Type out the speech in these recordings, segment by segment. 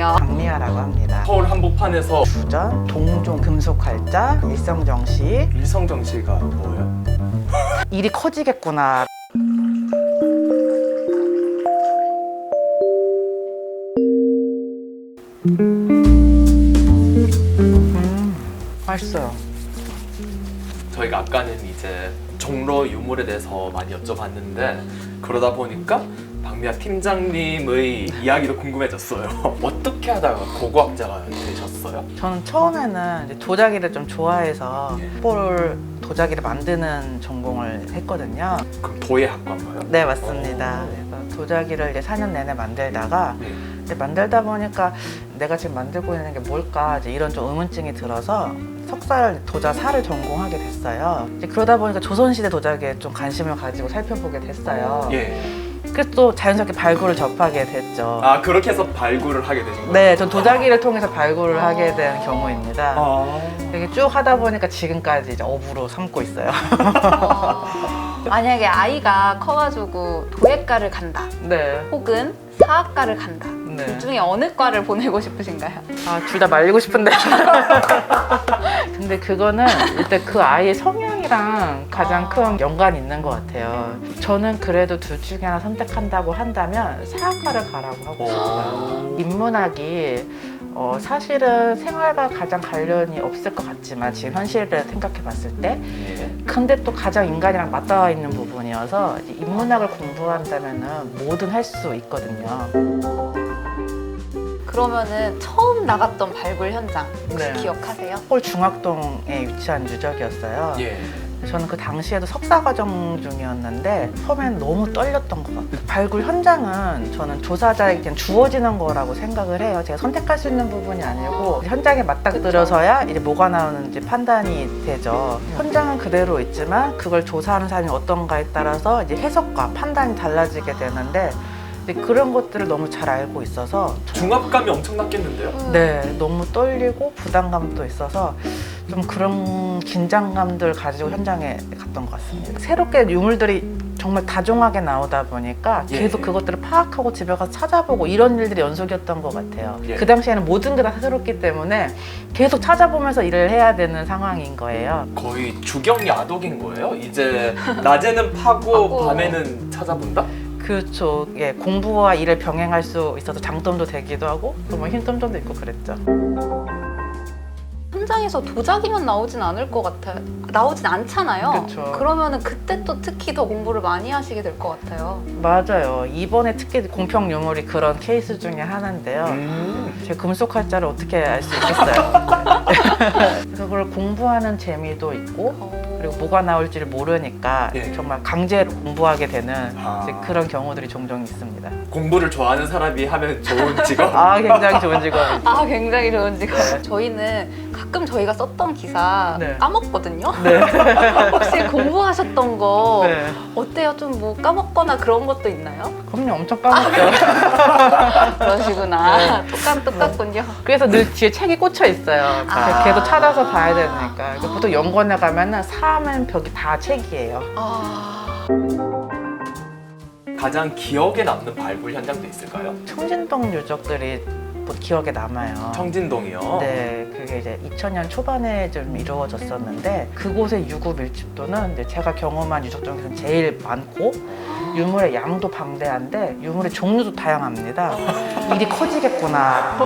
있네요. 박미아라고 합니다. 서울 한복판에서 주전, 동종, 금속활자, 일성정시. 일성정시가 뭐예요? 일이 커지겠구나. 맛있어요. 저희가 아까는 이제 종로 유물에 대해서 많이 여쭤봤는데 그러다 보니까 박미아 팀장님의 이야기도 궁금해졌어요. 어떻게 하다가 고고학자가 되셨어요? 저는 처음에는 이제 도자기를 좀 좋아해서 뽀를 도자기를 만드는 전공을 했거든요. 그럼 도예학과인가요? 네, 맞습니다. 그래서 도자기를 이제 4년 내내 만들다가 네. 이제 만들다 보니까 내가 지금 만들고 있는 게 뭘까 이제 이런 좀 의문증이 들어서 석사를 도자사를 전공하게 됐어요. 이제 그러다 보니까 조선시대 도자기에 좀 관심을 가지고 살펴보게 됐어요. 예. 그래서 또 자연스럽게 발굴을 접하게 됐죠. 아 그렇게 해서 발굴을 하게 되신 거예요? 네, 전 도자기를 통해서 발굴을 하게 된 경우입니다. 아. 이렇게 쭉 하다 보니까 지금까지 이제 업으로 삼고 있어요. 만약에 아이가 커가지고 도예과를 간다 네. 혹은 사학과를 간다 네. 둘 중에 어느 과를 보내고 싶으신가요? 아, 둘 다 말리고 싶은데. 근데 그거는 일단 그 아이의 성향이랑 가장 큰 연관이 있는 것 같아요. 저는 그래도 둘 중에 하나 선택한다고 한다면 사학과를 가라고 하고 싶어요. 인문학이 사실은 생활과 가장 관련이 없을 것 같지만 지금 현실을 생각해 봤을 때 예. 근데 또 가장 인간이랑 맞닿아 있는 부분이어서 이제 인문학을 공부한다면은 뭐든 할 수 있거든요. 그러면은 처음 나갔던 발굴 현장 혹시 네. 기억하세요? 서울 중학동에 위치한 유적이었어요. 예. 저는 그 당시에도 석사과정 중이었는데 처음엔 너무 떨렸던 것 같아요. 발굴 현장은 저는 조사자에게 그냥 주어지는 거라고 생각을 해요. 제가 선택할 수 있는 부분이 아니고 현장에 맞닥뜨려서야 이제 뭐가 나오는지 판단이 되죠. 현장은 그대로 있지만 그걸 조사하는 사람이 어떤가에 따라서 이제 해석과 판단이 달라지게 되는데 이제 그런 것들을 너무 잘 알고 있어서 중압감이 엄청 났겠는데요? 네, 너무 떨리고 부담감도 있어서 좀 그런 긴장감들 가지고 현장에 갔던 것 같습니다. 새롭게 유물들이 정말 다종하게 나오다 보니까 예. 계속 그것들을 파악하고 집에 가서 찾아보고 이런 일들이 연속이었던 것 같아요. 예. 그 당시에는 모든 게 다 새롭기 때문에 계속 찾아보면서 일을 해야 되는 상황인 거예요. 거의 주경 야독인 거예요? 이제 낮에는 파고 밤에는 찾아본다? 그렇죠. 예, 공부와 일을 병행할 수 있어서 장점도 되기도 하고 또 뭐 힘듦도 있고 그랬죠. 현장에서 도자기만 나오진 않을 것 같아요. 나오진 않잖아요. 그쵸. 그러면은 그때 또 특히 더 공부를 많이 하시게 될 것 같아요. 맞아요. 이번에 특히 공평 유물이 그런 케이스 중에 하나인데요. 제 금속 활자를 어떻게 알 수 있겠어요. 그래서 그걸 공부하는 재미도 있고 그리고 뭐가 나올지를 모르니까 예. 정말 강제로 공부하게 되는 아. 이제 그런 경우들이 종종 있습니다. 공부를 좋아하는 사람이 하면 좋은 직업? 아, 굉장히 좋은 직업이죠. 아, 굉장히 좋은 직업. 저희는 가끔 저희가 썼던 기사 네. 까먹거든요. 네. 혹시 공부하셨던 거 네. 어때요? 좀 뭐 까먹거나 그런 것도 있나요? 그럼요. 엄청 까먹죠. 그러시구나. 똑같군요. 그래서 늘 뒤에 책이 꽂혀 있어요. 아. 계속 찾아서 봐야 되니까. 그러니까 보통 연구원에 가면은 사면 벽이 다 책이에요. 아, 가장 기억에 남는 발굴 현장도 있을까요? 청진동 유적들이 뭐 기억에 남아요. 청진동이요? 네, 그게 이제 2000년 초반에 좀 이루어졌었는데 그곳의 유구 밀집도는 이제 제가 경험한 유적 중에서는 제일 많고 유물의 양도 방대한데 유물의 종류도 다양합니다. 일이 커지겠구나.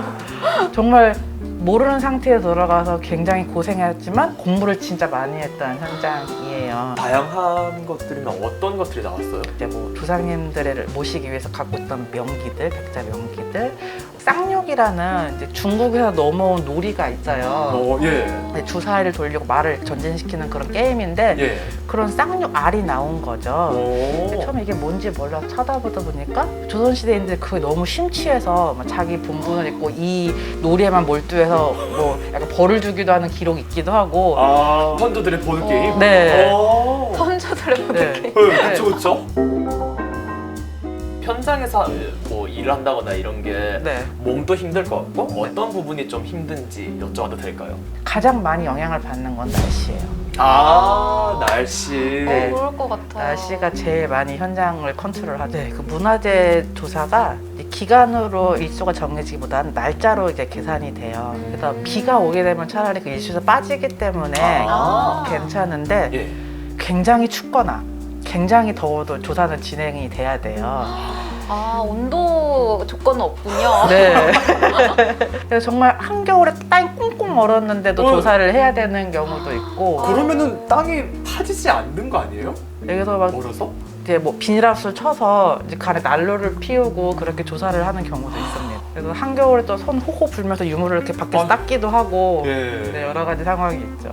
정말 모르는 상태에 돌아가서 굉장히 고생했지만 공부를 진짜 많이 했던 현장이에요. 다양한 것들이면 어떤 것들이 나왔어요? 이제 뭐 조상님들을 모시기 위해서 갖고 있던 명기들, 백자 명기들, 쌍욕이라는 이제 중국에서 넘어온 놀이가 있어요. 예. 주사위를 돌리고 말을 전진시키는 그런 게임인데 예. 그런 쌍욕 알이 나온 거죠. 근데 오. 처음에 이게 뭔지 몰라 쳐다보다 보니까 조선시대인들 그게 너무 심취해서 막 자기 본분을 잊고 이 놀이에만 몰두해서 뭐 약간 벌을 주기도 하는 기록이 있기도 하고 아, 선조들의 보드게임? 네. 오. 선조들의 보드게임. 네. 그쵸, 그쵸. 현장에서 뭐 일을 한다거나 이런 게 네. 몸도 힘들 것 같고 어떤 부분이 좀 힘든지 여쭤봐도 될까요? 가장 많이 영향을 받는 건 날씨예요. 날씨. 네. 그럴 것 같아요. 날씨가 제일 많이 현장을 컨트롤하죠. 네, 그 문화재 조사가 이제 기간으로 일수가 정해지기보다는 날짜로 이제 계산이 돼요. 그래서 비가 오게 되면 차라리 그 일수에서 빠지기 때문에 아. 괜찮은데 예. 굉장히 춥거나 굉장히 더워도 조사는 진행이 돼야 돼요. 온도 조건은 없군요. 네. 그래서 정말 한겨울에 땅이 꽁꽁 얼었는데도 조사를 해야 되는 경우도 있고. 그러면은 땅이 파지지 않는 거 아니에요? 여기서 막 얼어서? 이제 뭐 비닐하우스를 쳐서 이제 간에 난로를 피우고 그렇게 조사를 하는 경우도 있습니다. 그래서 한겨울에 또 손 호호 불면서 유물을 이렇게 밖에서 닦기도 하고 예. 네, 여러 가지 상황이 있죠.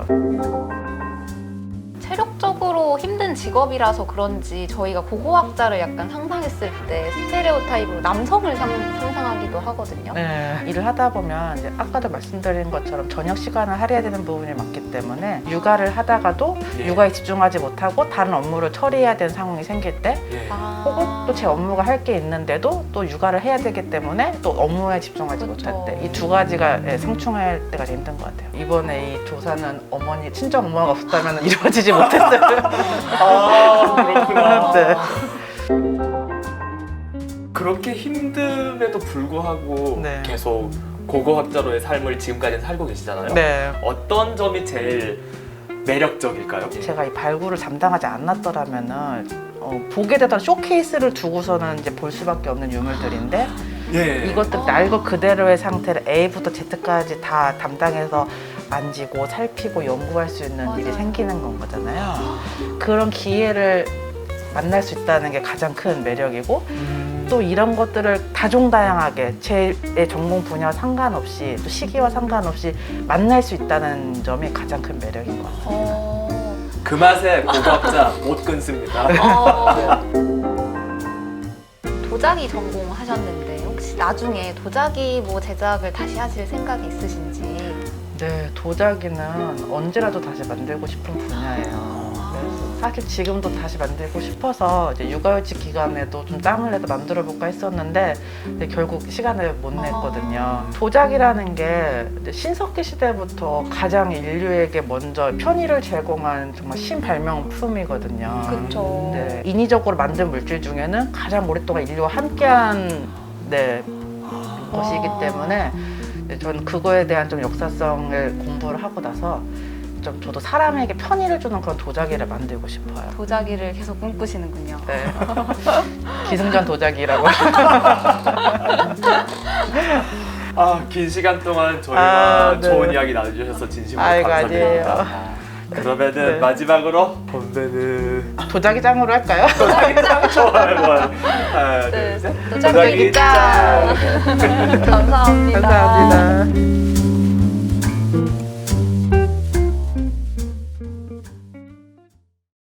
체력적으로 힘든 직업이라서 그런지 저희가 고고학자를 약간 상상했을 때 스테레오 타입으로 남성을 상상하기도 하거든요. 네, 일을 하다 보면 이제 아까도 말씀드린 것처럼 저녁 시간을 할애해야 되는 부분이 많기 때문에 육아를 하다가도 예. 육아에 집중하지 못하고 다른 업무를 처리해야 되는 상황이 생길 때 예. 혹은 또 제 업무가 할 게 있는데도 또 육아를 해야 되기 때문에 또 업무에 집중하지 그쵸. 못할 때 이 두 가지가 상충할 때가 제일 힘든 것 같아요. 이번에 이 조사는 어머니 친정 엄마가 없었다면 이루어지지 못했어요. 그렇구나. 네. 그렇게 힘듦에도 불구하고 네. 계속 고고학자로의 삶을 지금까지 살고 계시잖아요. 네. 어떤 점이 제일 매력적일까요? 제가 이 발굴을 담당하지 않았더라면은 보게 되던 쇼케이스를 두고서는 이제 볼 수밖에 없는 유물들인데 예. 이것들 날 것 그대로의 상태를 A부터 Z까지 다 담당해서 만지고 살피고 연구할 수 있는 일이 생기는 건 거잖아요. 그런 기회를 만날 수 있다는 게 가장 큰 매력이고 또 이런 것들을 다종다양하게 제 전공 분야와 상관없이 또 시기와 상관없이 만날 수 있다는 점이 가장 큰 매력인 것 같아요. 그 맛에 고고학자 못 끊습니다. 도자기 전공하셨는데 혹시 나중에 도자기 뭐 제작을 다시 하실 생각이 있으신지? 네, 도자기는 언제라도 다시 만들고 싶은 분야예요. 그래서 사실 지금도 다시 만들고 싶어서 이제 육아휴직 기간에도 좀 땀을 내서 만들어 볼까 했었는데 근데 결국 시간을 못 냈거든요. 도자기라는 게 이제 신석기 시대부터 가장 인류에게 먼저 편의를 제공한 정말 신발명품이거든요. 그쵸. 네, 인위적으로 만든 물질 중에는 가장 오랫동안 인류와 함께한 네, 것이기 때문에 저는 그거에 대한 좀 역사성을 공부를 하고 나서 좀 저도 사람에게 편의를 주는 그런 도자기를 만들고 싶어요. 도자기를 계속 꿈꾸시는군요. 네. 기승전 도자기라고. 긴 시간 동안 저희와 네. 좋은 이야기 나눠주셔서 진심으로 아이고, 감사드립니다. 아니에요. 그러면은 네. 마지막으로 건배는 도자기장으로 할까요? 좋아요. 하나, 네, 둘, 셋. 도자기 짱! 감사합니다. 감사합니다.